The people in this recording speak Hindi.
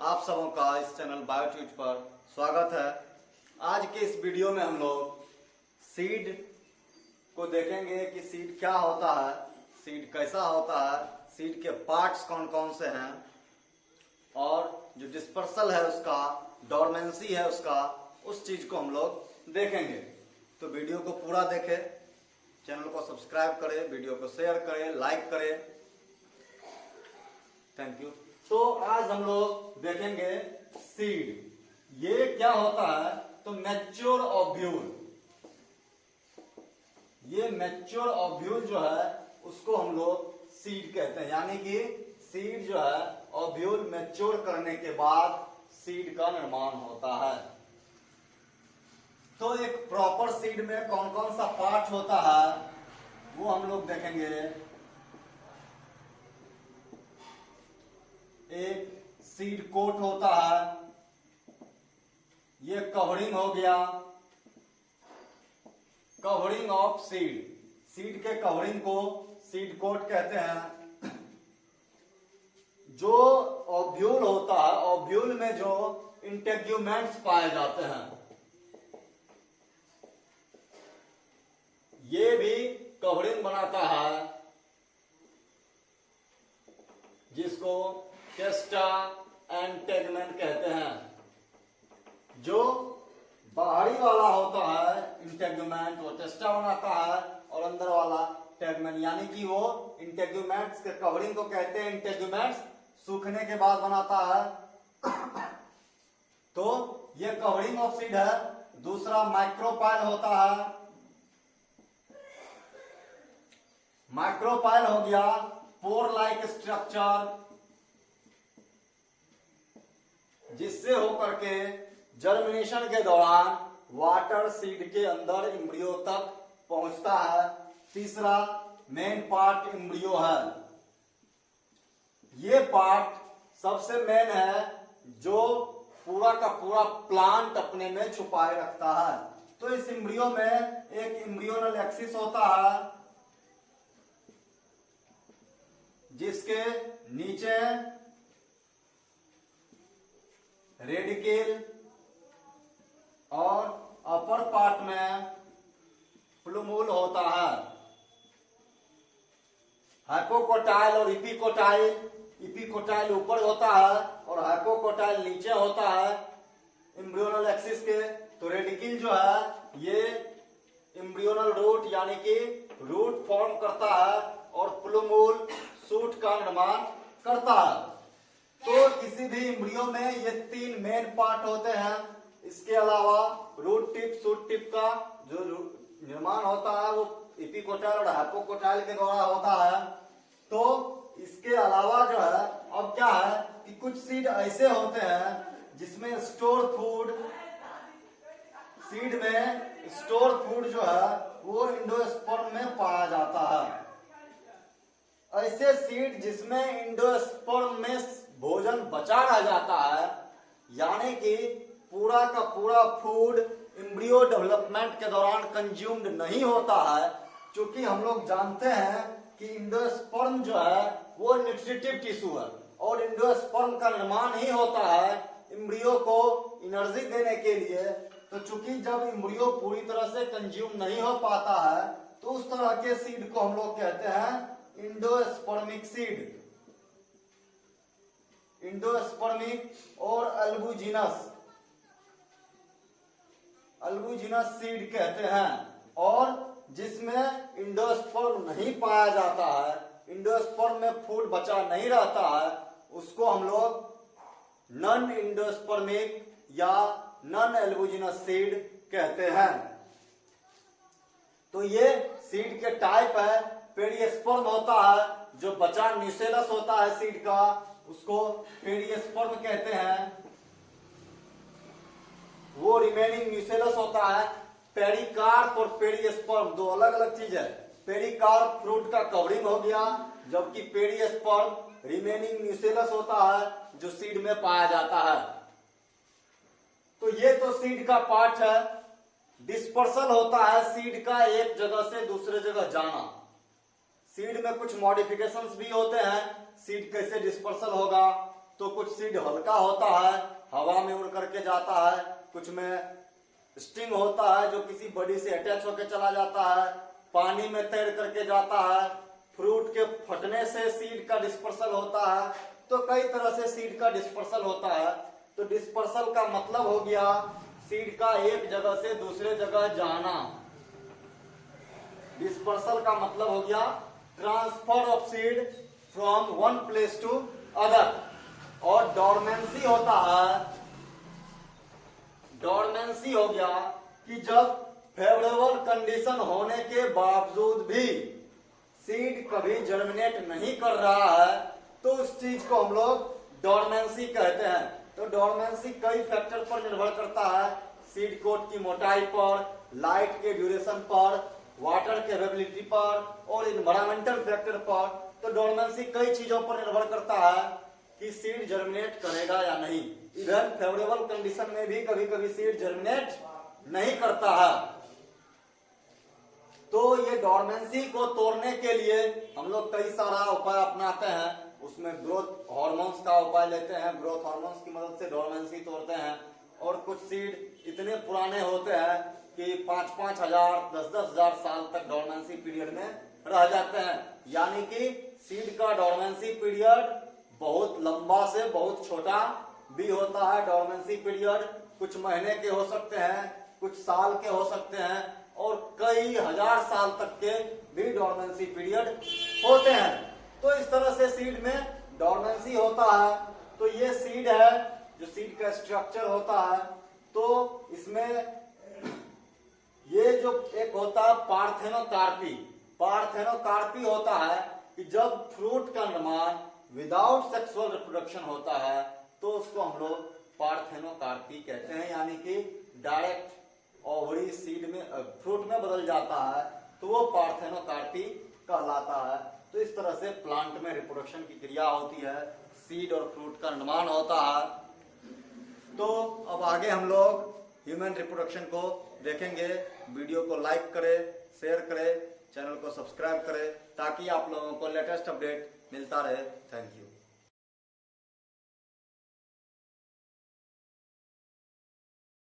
आप सबों का इस चैनल बायोट्यूट पर स्वागत है। आज के इस वीडियो में हम लोग सीड को देखेंगे कि सीड क्या होता है, सीड कैसा होता है, सीड के पार्ट्स कौन कौन से हैं और जो डिस्पर्सल है उसका, डोरमेंसी है उसका, उस चीज को हम लोग देखेंगे। तो वीडियो को पूरा देखें, चैनल को सब्सक्राइब करें, वीडियो को शेयर करें, लाइक करें। Thank you. तो आज हम लोग देखेंगे सीड, ये क्या होता है। तो मैच्योर ओव्यूल, ये मैच्योर ओव्यूल जो है उसको हम लोग सीड कहते हैं, यानी कि सीड जो है ओव्यूल मैच्योर करने के बाद सीड का निर्माण होता है। तो एक प्रॉपर सीड में कौन कौन सा पार्ट होता है वो हम लोग देखेंगे। एक सीड कोट होता है, ये कवरिंग हो गया, कवरिंग ऑफ सीड। सीड के कवरिंग को सीड कोट कहते हैं। जो ओव्यूल होता है, ओव्यूल में जो इंटेग्यूमेंट्स पाए जाते हैं, ये भी कवरिंग बनाता है, जिसको टेस्टा एंड टेगमेंट कहते हैं। जो बाहरी वाला होता है इंटेग्यूमेंट, वो टेस्टा बनाता है, और अंदर वाला टेगमेंट, यानी कि वो इंटेग्यूमेंट्स के कवरिंग को कहते हैं। इंटेग्यूमेंट्स सूखने के बाद बनाता है। तो ये कवरिंग ऑफ सीड है। दूसरा माइक्रोपाइल होता है। माइक्रोपाइल हो गया पोर लाइक स्ट्रक्चर, जिससे होकर के जर्मिनेशन के दौरान वाटर सीड के अंदर एम्ब्रियो तक पहुंचता है। तीसरा मेन पार्ट एम्ब्रियो है। ये पार्ट सबसे मेन है, जो पूरा का पूरा प्लांट अपने में छुपाए रखता है। तो इस एम्ब्रियो में एक एम्ब्रियोनल एक्सिस होता है, जिसके नीचे रेडिकल और अपर पार्ट में प्लूमूल होता है। हाइपोकोटाइल और इपिकोटाइल, इपिकोटाइल ऊपर होता है और हाइपोकोटाइल नीचे होता है एम्ब्रियोनल एक्सिस के। तो रेडिकल जो है ये एम्ब्रियोनल रूट यानी कि रूट फॉर्म करता है, और प्लूमूल सूट का निर्माण करता है। तो किसी भी एम्ब्रियो में ये तीन मेन पार्ट होते हैं। इसके अलावा रूट टिप, शूट टिप का जो निर्माण होता है वो एपिकोटाइल और हाइपोकोटाइल के द्वारा होता है। तो इसके अलावा जो है अब क्या है कि कुछ सीड ऐसे होते हैं जिसमें स्टोर फूड, सीड में स्टोर फूड जो है वो एंडोस्पर्म में पाया जाता है। ऐसे सीड जिसमें एंडोस्पर्म में भोजन बचा रह जाता है, यानी कि पूरा का पूरा फूड एम्ब्रियो डेवलपमेंट के दौरान कंज्यूम्ड नहीं होता है। क्योंकि हम लोग जानते हैं कि एंडोस्पर्म जो है वो न्यूट्रिटिव टिश्यू है, और एंडोस्पर्म का निर्माण ही होता है एम्ब्रियो को एनर्जी देने के लिए। तो चूंकि जब एम्ब्रियो पूरी तरह से कंज्यूम नहीं हो पाता है, तो उस तरह के सीड को हम लोग कहते हैं इंडोस्पर्मिक सीड। इंडोस्पर्मिक और अल्बुजिनस, अल्बुजिनस सीड कहते हैं। और जिसमें इंडोस्पर्म नहीं पाया जाता है, इंडोस्पर्म में फूड बचा नहीं रहता है, उसको हम लोग नॉन इंडोस्पर्मिक या नॉन एल्बुजिनस सीड कहते हैं। तो ये सीड के टाइप है। पेरिस्पर्म होता है, जो बचा न्यूसेलस होता है सीड का, उसको पेरिस्पर्म कहते हैं। वो रिमेनिंग न्यूसेलस होता है। पेरिकार्प और पेरिस्पर्म दो अलग अलग चीज है। पेरिकार्प फ्रूट का कवरिंग हो गया, जबकि पेरिस्पर्म रिमेनिंग न्यूसेलस होता है जो सीड में पाया जाता है। तो ये तो सीड का पार्ट है। डिस्पर्सल होता है सीड का एक जगह से दूसरे जगह जाना। सीड में कुछ मॉडिफिकेशंस भी होते हैं, सीड कैसे डिस्पर्सल होगा। तो कुछ सीड हल्का होता है, हवा में उड़ करके जाता है, कुछ में स्टिंग होता है जो किसी बॉडी से अटैच होकर चला जाता है, पानी में तैर करके जाता है, फ्रूट के फटने से सीड का डिस्पर्सल होता है। तो कई तरह से सीड का डिस्पर्सल होता है। तो डिस्पर्सल का मतलब हो गया सीड का एक जगह से दूसरे जगह जाना। डिस्पर्सल का मतलब हो गया transfer of seed from one place to other. और डोरमेंसी होता है, डोरमेंसी हो गया कि जब फेवरेबल कंडीशन होने के बावजूद भी सीड कभी जर्मिनेट नहीं कर रहा है तो उस चीज को हम लोग डोरमेंसी कहते हैं। तो डोरमेंसी कई फैक्टर पर निर्भर करता है, सीड कोट की मोटाई पर, लाइट के ड्यूरेशन पर, वाटर के अवेलेबिलिटी पर और इन्वायरमेंटल फैक्टर पर। तो डोरमेंसी कई चीजों पर निर्भर करता है कि सीड जर्मिनेट करेगा या नहीं। इवन फेवरेबल कंडीशन में भी कभी कभी सीड जर्मिनेट नहीं करता है। तो ये डोरमेंसी को तोड़ने के लिए हम लोग कई सारा उपाय अपनाते हैं। उसमें ग्रोथ हार्मोन्स का उपाय लेते हैं, ग्रोथ हार्मोन्स की मदद से डोरमेंसी तोड़ते हैं। और कुछ सीड इतने पुराने होते हैं कि 5-5 हजार 10-10 हजार साल तक डोरमेंसी पीरियड में रह जाते हैं। यानी कि सीड का डोरमेंसी पीरियड बहुत लंबा से बहुत छोटा भी होता है। डोरमेंसी पीरियड कुछ महीने के हो सकते हैं, कुछ साल के हो सकते हैं और कई हजार साल तक के भी डोरमेंसी पीरियड होते हैं। तो इस तरह से सीड में डोरमेंसी होता है। तो ये सीड है जो सीड का स्ट्रक्चर होता है। तो इसमें ये जो एक होता है पार्थेनोकार्पी, पार्थेनोकार्पी होता है कि जब फ्रूट का निर्माण विदाउट सेक्सुअल रिप्रोडक्शन होता है तो उसको हम लोग पार्थेनोकार्पी कहते हैं। यानी कि डायरेक्ट ओवरी सीड में फ्रूट में बदल जाता है तो वो पार्थेनोकार्पी कहलाता है। तो इस तरह से प्लांट में रिप्रोडक्शन की क्रिया होती है, सीड और फ्रूट का निर्माण होता है। तो अब आगे हम लोग ह्यूमन रिप्रोडक्शन को देखेंगे। वीडियो को लाइक करें, शेयर करें, चैनल को सब्सक्राइब करें ताकि आप लोगों को लेटेस्ट अपडेट मिलता रहे। Thank you.